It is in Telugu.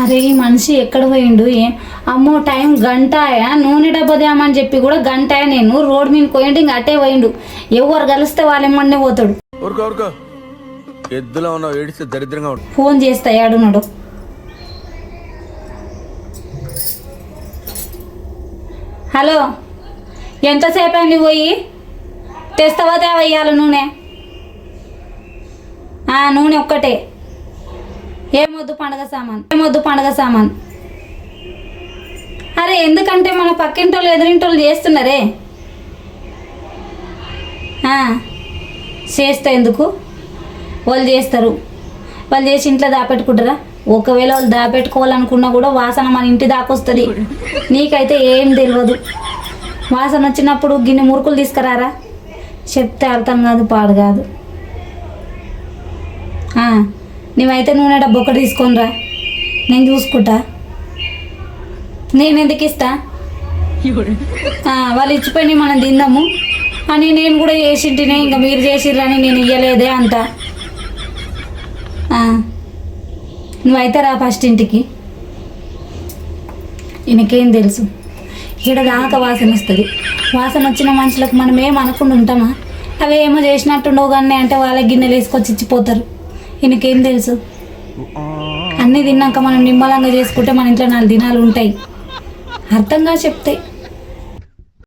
అరే ఈ మనిషి ఎక్కడ పోయిండు ఏం అమ్మో టైం గంటాయా నూనె డబ్బా తేమని చెప్పి కూడా గంటాయా నేను రోడ్ మీద పోయిండు ఇంక అట్టే పోయిండు ఎవరు కలిస్తే వాళ్ళేమన్నే పోతాడు ఎద్దులో ఉన్న ఏడిస్తే దరిద్రంగా ఉంటుంది ఫోన్ చేస్తా ఏడున్నాడు హలో ఎంతసేపు అయింది పోయి తెస్తావా తేవయ్యాల నూనె నూనె ఒక్కటే ఏమొద్దు పండగ సామాన్ అరే ఎందుకంటే మన పక్కింటోళ్ళు ఎదురింటోళ్ళు చేస్తున్నారే చేస్తా ఎందుకు వాళ్ళు చేస్తారు వాళ్ళు చేసి ఇంట్లో దాపెట్టుకుంటారా ఒకవేళ వాళ్ళు దాపెట్టుకోవాలనుకున్నా కూడా వాసన మన ఇంటి దాకొస్తుంది నీకైతే ఏం తెలియదు వాసన వచ్చినప్పుడు గిన్నె మురుకులు తీసుకురారా చెప్తే అర్థం కాదు పాడు కాదు నువ్వైతే నూనె డబ్బు ఒకటి తీసుకొని రా నేను చూసుకుంటా నేను ఎందుకు ఇస్తా వాళ్ళు ఇచ్చిపోయి మనం తిందాము అని నేను కూడా చేసింటినే ఇంకా మీరు చేసిర్రని నేను ఇయ్యలేదే అంట నువ్వైతే రా ఫస్ట్ ఇంటికి ఈయనకేం తెలుసు ఇక్కడ దాకా వాసన వస్తుంది వాసన వచ్చిన మనుషులకు మనం ఏం అనకుండా ఉంటామా అవి ఏమో చేసినట్టుండవు కానీ అంటే వాళ్ళ గిన్నెలు వేసుకొచ్చి ఇచ్చిపోతారు ఈయనకేం తెలుసు అన్నీ తిన్నాక మనం నిమ్మలంగా చేసుకుంటే మన ఇంట్లో 4 దినాలు ఉంటాయి అర్థంగా చెప్తే